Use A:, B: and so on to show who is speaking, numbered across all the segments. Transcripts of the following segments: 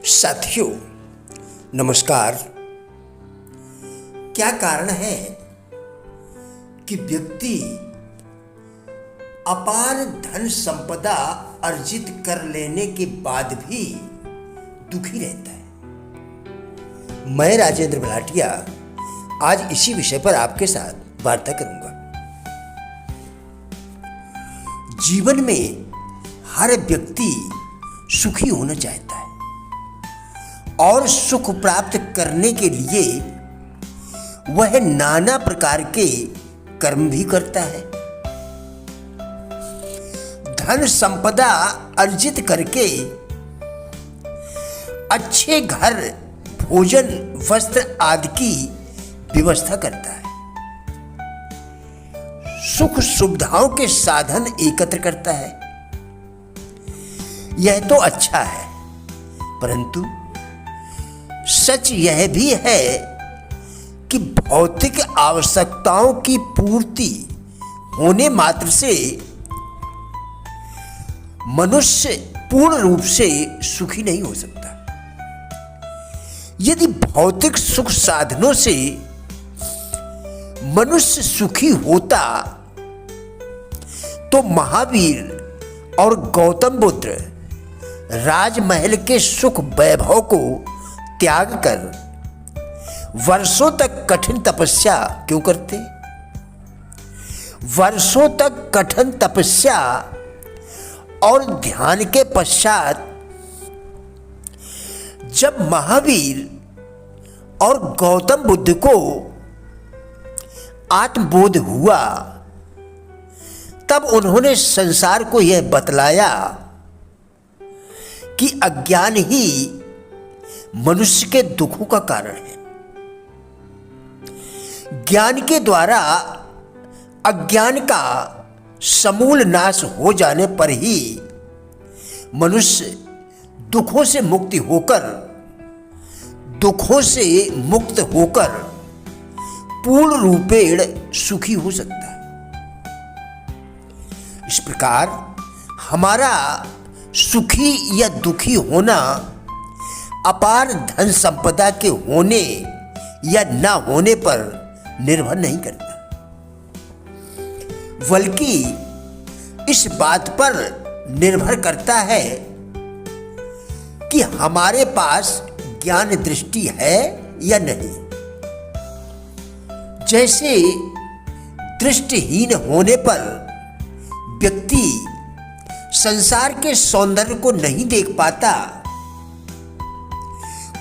A: साथियों नमस्कार। क्या कारण है कि व्यक्ति अपार धन संपदा अर्जित कर लेने के बाद भी दुखी रहता है? मैं राजेंद्र बलाटिया आज इसी विषय पर आपके साथ वार्ता करूंगा। जीवन में हर व्यक्ति सुखी होना चाहता है और सुख प्राप्त करने के लिए वह नाना प्रकार के कर्म भी करता है। धन संपदा अर्जित करके अच्छे घर, भोजन, वस्त्र आदि की व्यवस्था करता है। सुख सुविधाओं के साधन एकत्र करता है। यह तो अच्छा है, परंतु सच यह भी है कि भौतिक आवश्यकताओं की पूर्ति होने मात्र से मनुष्य पूर्ण रूप से सुखी नहीं हो सकता। यदि भौतिक सुख साधनों से मनुष्य सुखी होता तो महावीर और गौतम बुद्ध राजमहल के सुख वैभव को त्याग कर वर्षों तक कठिन तपस्या क्यों करते? वर्षों तक कठिन तपस्या और ध्यान के पश्चात जब महावीर और गौतम बुद्ध को आत्मबोध हुआ, तब उन्होंने संसार को यह बतलाया कि अज्ञान ही मनुष्य के दुखों का कारण है। ज्ञान के द्वारा अज्ञान का समूल नाश हो जाने पर ही मनुष्य दुखों से मुक्त होकर पूर्ण रूपेण सुखी हो सकता है। इस प्रकार हमारा सुखी या दुखी होना अपार धन संपदा के होने या ना होने पर निर्भर नहीं करता, बल्कि इस बात पर निर्भर करता है कि हमारे पास ज्ञान दृष्टि है या नहीं। जैसे दृष्टिहीन होने पर व्यक्ति संसार के सौंदर्य को नहीं देख पाता,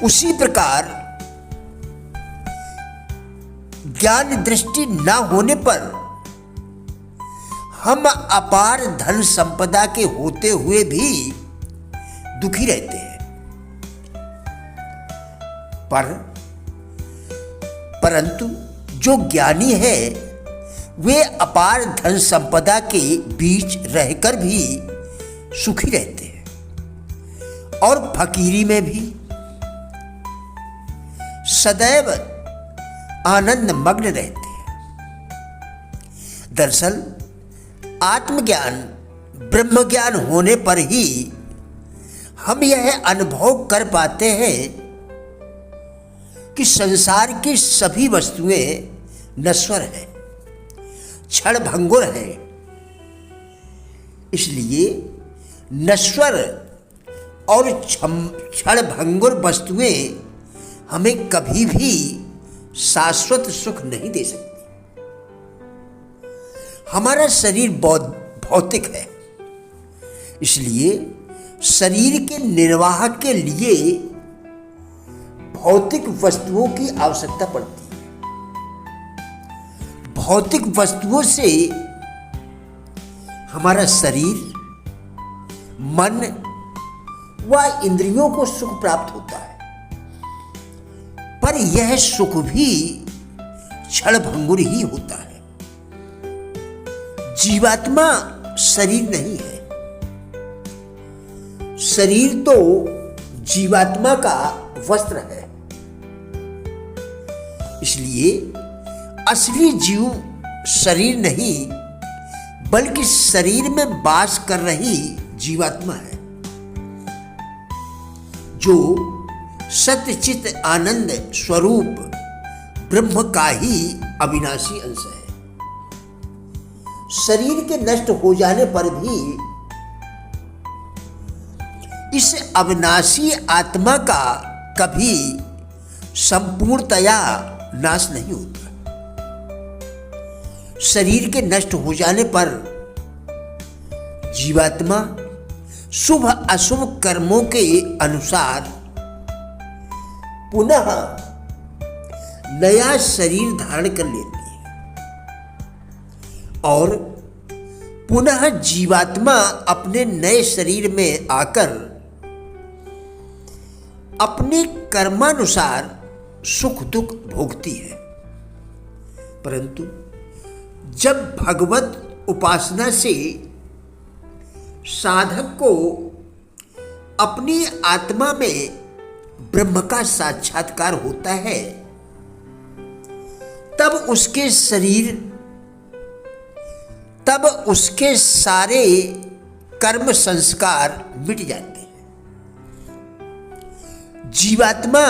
A: उसी प्रकार ज्ञान दृष्टि न होने पर हम अपार धन संपदा के होते हुए भी दुखी रहते हैं। परंतु जो ज्ञानी है वे अपार धन संपदा के बीच रहकर भी सुखी रहते हैं और फकीरी में भी सदैव आनंद मग्न रहते हैं। दरअसल आत्मज्ञान, ब्रह्म ज्ञान होने पर ही हम यह अनुभव कर पाते हैं कि संसार की सभी वस्तुएं नश्वर हैं, क्षणभंगुर हैं। इसलिए नश्वर और क्षणभंगुर वस्तुएं हमें कभी भी शाश्वत सुख नहीं दे सकती। हमारा शरीर भौतिक है, इसलिए शरीर के निर्वाह के लिए भौतिक वस्तुओं की आवश्यकता पड़ती है। भौतिक वस्तुओं से हमारा शरीर, मन व इंद्रियों को सुख प्राप्त होता है, पर यह सुख भी क्षणभंगुर ही होता है। जीवात्मा शरीर नहीं है। शरीर तो जीवात्मा का वस्त्र है। इसलिए असली जीव शरीर नहीं, बल्कि शरीर में वास कर रही जीवात्मा है, जो सत्यचित आनंद स्वरूप ब्रह्म का ही अविनाशी अंश है। शरीर के नष्ट हो जाने पर भी इस अविनाशी आत्मा का कभी संपूर्णतया नाश नहीं होता। शरीर के नष्ट हो जाने पर जीवात्मा शुभ अशुभ कर्मों के अनुसार पुनः नया शरीर धारण कर लेती है और पुनः जीवात्मा अपने नए शरीर में आकर अपने कर्मानुसार सुख दुख भोगती है। परंतु जब भगवत उपासना से साधक को अपनी आत्मा में ब्रह्म का साक्षात्कार होता है, तब उसके सारे कर्म संस्कार मिट जाते हैं। जीवात्मा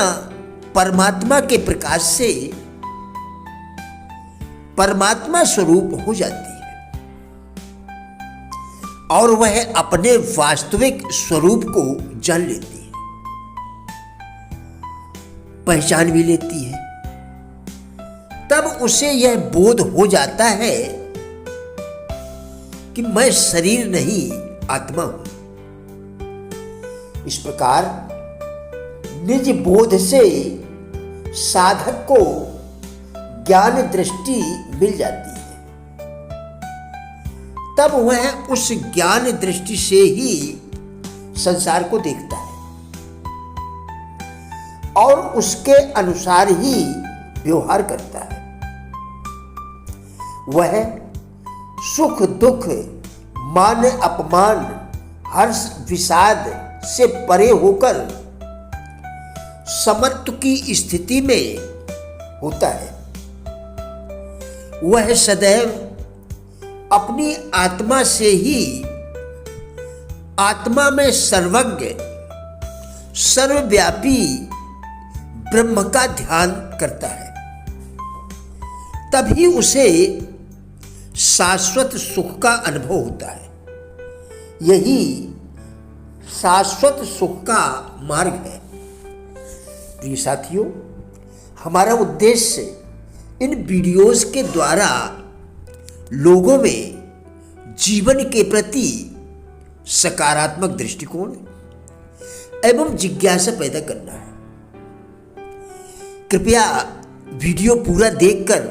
A: परमात्मा के प्रकाश से परमात्मा स्वरूप हो जाती है और वह अपने वास्तविक स्वरूप को जान लेती है, पहचान भी लेती है। तब उसे यह बोध हो जाता है कि मैं शरीर नहीं आत्मा हूं। इस प्रकार निज बोध से साधक को ज्ञान दृष्टि मिल जाती है। तब वह उस ज्ञान दृष्टि से ही संसार को देखता है और उसके अनुसार ही व्यवहार करता है। वह सुख दुख मान अपमान हर्ष विषाद से परे होकर समत्व की स्थिति में होता है। वह सदैव अपनी आत्मा से ही आत्मा में सर्वज्ञ सर्वव्यापी ब्रह्म का ध्यान करता है। तभी उसे शाश्वत सुख का अनुभव होता है। यही शाश्वत सुख का मार्ग है। प्रिय साथियों, हमारा उद्देश्य इन वीडियोस के द्वारा लोगों में जीवन के प्रति सकारात्मक दृष्टिकोण एवं जिज्ञासा पैदा करना है। कृपया वीडियो पूरा देखकर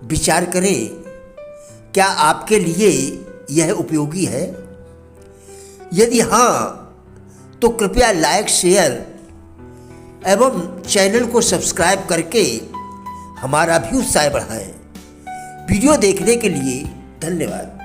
A: विचार करें, क्या आपके लिए यह उपयोगी है? यदि हाँ, तो कृपया लाइक शेयर एवं चैनल को सब्सक्राइब करके हमारा भी उत्साह बढ़ाएं। वीडियो देखने के लिए धन्यवाद।